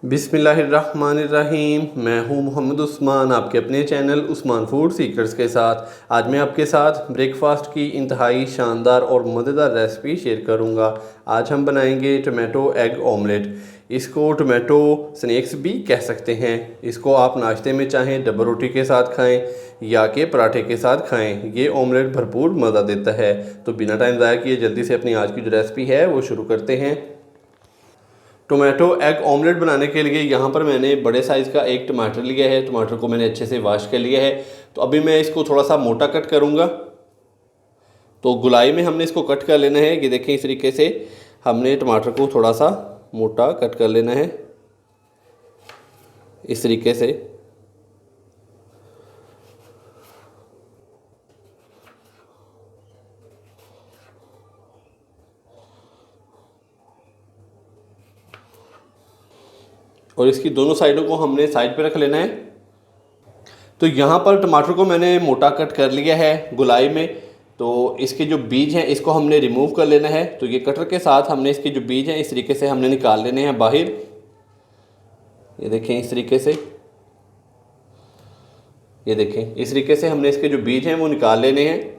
बिस्मिल्लाहिर्रहमानिर्रहीम। मैं हूं मोहम्मद उस्मान, आपके अपने चैनल उस्मान फूड सीक्रेट्स के साथ। आज मैं आपके साथ ब्रेकफास्ट की इंतहाई शानदार और मज़ेदार रेसिपी शेयर करूंगा। आज हम बनाएंगे टोमेटो एग ऑमलेट। इसको टोमेटो स्नैक्स भी कह सकते हैं। इसको आप नाश्ते में चाहें डबल रोटी के साथ खाएं या के पराठे के साथ खाएं। ये ऑमलेट भरपूर मज़ा देता है। तो बिना टाइम ज़ाया किए जल्दी से अपनी आज की जो रेसिपी है वो शुरू करते हैं। टोमेटो एग ऑमलेट बनाने के लिए यहाँ पर मैंने बड़े साइज़ का एक टमाटर लिया है। टमाटर को मैंने अच्छे से वॉश कर लिया है। तो अभी मैं इसको थोड़ा सा मोटा कट करूँगा। तो गुलाई में हमने इसको कट कर लेना है। ये देखें, इस तरीके से हमने टमाटर को थोड़ा सा मोटा कट कर लेना है, इस तरीके से। और इसकी दोनों साइडों को हमने साइड पे रख लेना है। तो यहाँ पर टमाटर को मैंने मोटा कट कर लिया है गुलाई में। तो इसके जो बीज हैं इसको हमने रिमूव कर लेना है। तो ये कटर के साथ हमने इसके जो बीज हैं इस तरीके से हमने निकाल लेने हैं बाहर। ये देखें, इस तरीके से। ये देखें, इस तरीके से हमने इसके जो बीज हैं वो निकाल लेने हैं।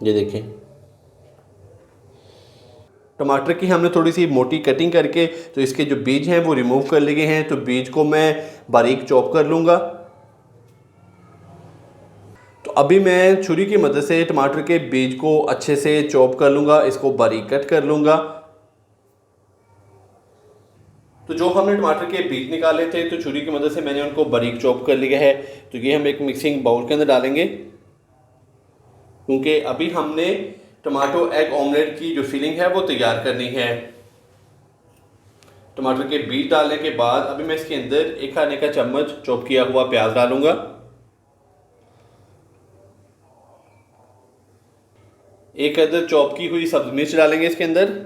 ये देखें, टमाटर की हमने थोड़ी सी मोटी कटिंग करके तो इसके जो बीज हैं वो रिमूव कर लिए हैं। तो बीज को मैं बारीक चॉप कर लूँगा। तो अभी मैं छुरी की मदद से टमाटर के बीज को अच्छे से चॉप कर लूँगा, इसको बारीक कट कर लूँगा। तो जो हमने टमाटर के बीज निकाले थे तो छुरी की मदद से मैंने उनको बारीक चॉप कर लिया है। तो ये हम एक मिक्सिंग बाउल के अंदर डालेंगे, क्योंकि अभी हमने टमाटो एग ऑमलेट की जो फिलिंग है वो तैयार करनी है। टमाटर के बीज डालने के बाद अभी मैं इसके अंदर 1 खाने का चम्मच चॉप किया हुआ प्याज डालूंगा। 1 अदद चॉप की हुई सब्ज मिर्च डालेंगे इसके अंदर।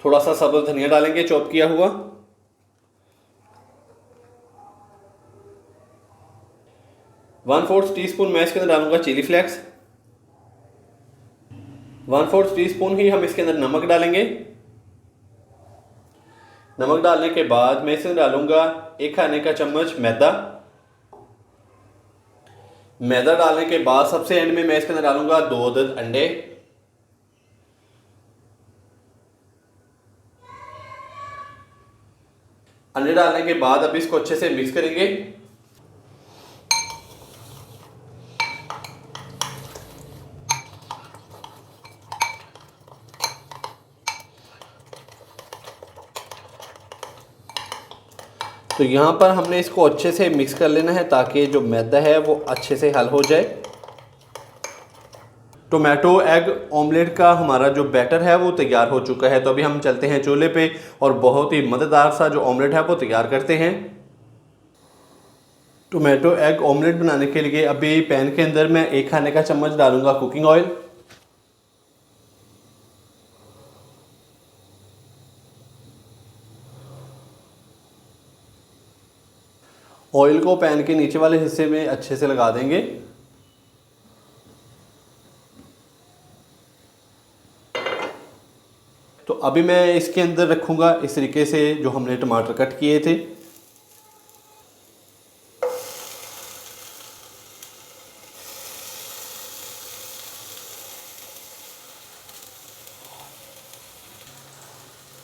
थोड़ा सा सब्ज धनिया डालेंगे चॉप किया हुआ। 1/4 टीस्पून मैं इसके अंदर डालूंगा चिली फ्लेक्स। 1/4 टीस्पून ही हम इसके अंदर नमक डालेंगे। नमक डालने के बाद मैं इसमें डालूंगा 1 खाने का चम्मच मैदा। मैदा डालने के बाद सबसे एंड में मैं इसके अंदर डालूंगा 2 अदद अंडे। अंडे डालने के बाद अब इसको अच्छे से मिक्स करेंगे। तो यहाँ पर हमने इसको अच्छे से मिक्स कर लेना है ताकि जो मैदा है वो अच्छे से हल हो जाए। टोमेटो एग ऑमलेट का हमारा जो बैटर है वो तैयार हो चुका है। तो अभी हम चलते हैं चूल्हे पे और बहुत ही मज़ेदार सा जो ऑमलेट है वो तैयार करते हैं। टोमेटो एग ऑमलेट बनाने के लिए अभी पैन के अंदर मैं 1 खाने का चम्मच डालूंगा कुकिंग ऑयल। ऑयल को पैन के नीचे वाले हिस्से में अच्छे से लगा देंगे। तो अभी मैं इसके अंदर रखूँगा इस तरीके से जो हमने टमाटर कट किए थे।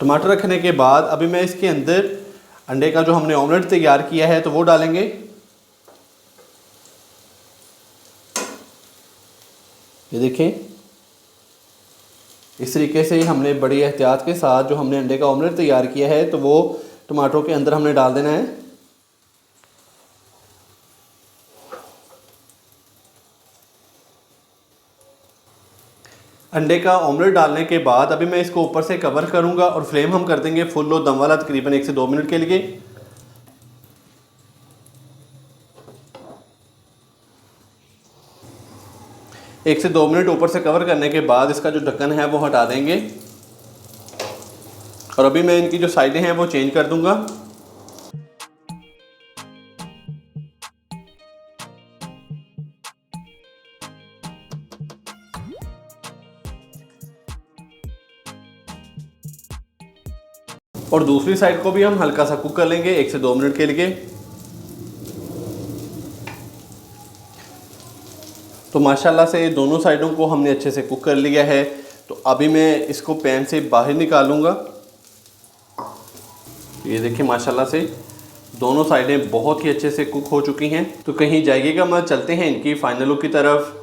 टमाटर रखने के बाद अभी मैं इसके अंदर अंडे का जो हमने ऑमलेट तैयार किया है तो वो डालेंगे। ये देखें, इस तरीके से हमने बड़ी एहतियात के साथ जो हमने अंडे का ऑमलेट तैयार किया है तो वो टमाटरों के अंदर हमने डाल देना है। अंडे का ऑमलेट डालने के बाद अभी मैं इसको ऊपर से कवर करूंगा और फ्लेम हम कर देंगे फुल लो दम वाला, तकरीबन 1 से 2 मिनट के लिए। एक से 2 मिनट ऊपर से कवर करने के बाद इसका जो ढक्कन है वो हटा देंगे। और अभी मैं इनकी जो साइडें हैं वो चेंज कर दूंगा। और दूसरी साइड को भी हम हल्का सा कुक कर लेंगे 1 से 2 मिनट के लिए। तो माशाल्लाह से दोनों साइडों को हमने अच्छे से कुक कर लिया है। तो अभी मैं इसको पैन से बाहर निकालूंगा। ये देखिए माशाल्लाह से दोनों साइडें बहुत ही अच्छे से कुक हो चुकी हैं। तो कहीं जाइएगा मत, चलते हैं इनकी फाइनल लुक की तरफ।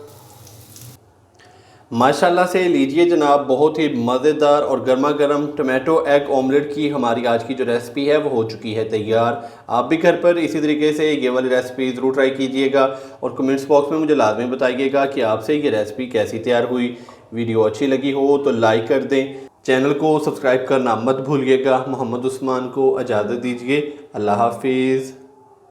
माशाल्लाह से लीजिए जनाब, बहुत ही मज़ेदार और गर्मा गर्म टमाटो एग ऑमलेट की हमारी आज की जो रेसिपी है वो हो चुकी है तैयार। आप भी घर पर इसी तरीके से ये वाली रेसिपी ज़रूर ट्राई कीजिएगा और कमेंट्स बॉक्स में मुझे लाजमी बताइएगा कि आपसे ये रेसिपी कैसी तैयार हुई। वीडियो अच्छी लगी हो तो लाइक कर दें, चैनल को सब्सक्राइब करना मत भूलिएगा। मोहम्मद उस्मान को इजाज़त दीजिए। अल्लाह हाफिज़।